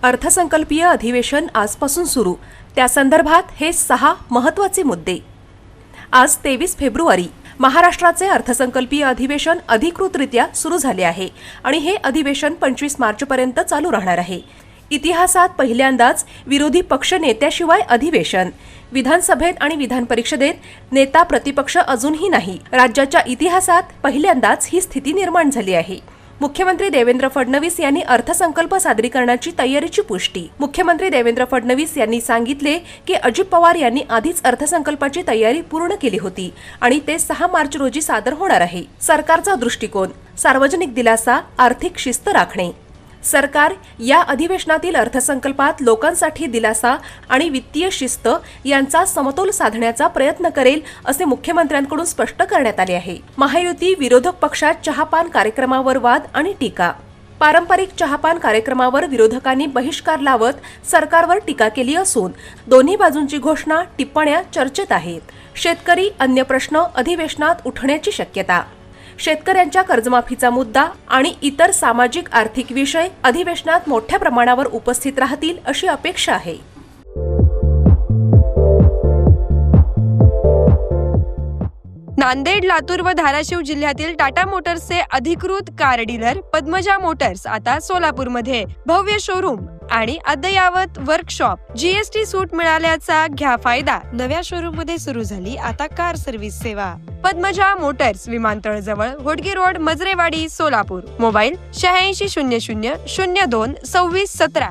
अर्थसंकल्पीय अधिवेशन आजपासून सुरू. त्या संदर्भात हे 6 महत्त्वाचे मुद्दे. आज 23 फेब्रुवारी महाराष्ट्राचे अर्थसंकल्पीय अधिवेशन अधिकृतरित्या सुरू झाले आहे आणि हे अधिवेशन 25 मार्चपर्यंत चालू राहणार आहे. इतिहासात पहिल्यांदाच विरोधी पक्ष नेत्याशिवाय अधिवेशन. विधानसभेत आणि विधान परिषदेत नेता प्रतिपक्ष अजूनही नाही. राज्याच्या इतिहासात पहिल्यांदाच ही स्थिती निर्माण झाली आहे. मुख्यमंत्री देवेंद्र फडणवीस यांनी अर्थसंकल्प सादरीकरणाची तयारीची पुष्टी. मुख्यमंत्री देवेंद्र फडणवीस यांनी सांगितले की अजित पवार यांनी आधीच अर्थसंकल्पाची तयारी पूर्ण केली होती आणि ते 6 मार्च रोजी सादर होणार आहे. सरकारचा दृष्टिकोन, सार्वजनिक दिलासा, आर्थिक शिस्त राखणे. सरकार या अधिवेशनातील अर्थसंकल्पात लोकांसाठी दिलासा आणि वित्तीय शिस्त यांचा समतोल साधण्याचा प्रयत्न करेल असे मुख्यमंत्र्यांकडून स्पष्ट करण्यात आले आहे. महायुती विरोधक पक्षात चहापान कार्यक्रमावर वाद आणि टीका. पारंपरिक चहापान कार्यक्रमावर विरोधकांनी बहिष्कार लावत सरकारवर टीका केली असून दोन्ही बाजूंची घोषणा, टिप्पण्या चर्चेत आहेत. शेतकरी, अन्य प्रश्न अधिवेशनात उठण्याची शक्यता. शेतकऱ्यांच्या कर्जमाफीचा मुद्दा आणि इतर सामाजिक आर्थिक विषय अधिवेशनात मोठ्या प्रमाणावर उपस्थित राहतील अशी अपेक्षा आहे. नांदेड, लातूर व धाराशिव जिल्ह्यातील टाटा मोटर्सचे अधिकृत कार डीलर पद्मजा मोटर्स आता सोलापूरमध्ये. भव्य शोरूम आणि अद्ययावत वर्कशॉप. जीएसटी सूट मिळाल्याचा घ्या फायदा. नव्या शोरूम मध्ये सुरू झाली आता कार सर्व्हिस सेवा. पद्मजा मोटर्स, विमानतळ जवळ, होडगी रोड, मजरेवाडी, सोलापूर. मोबाईल 8600 02 26 17.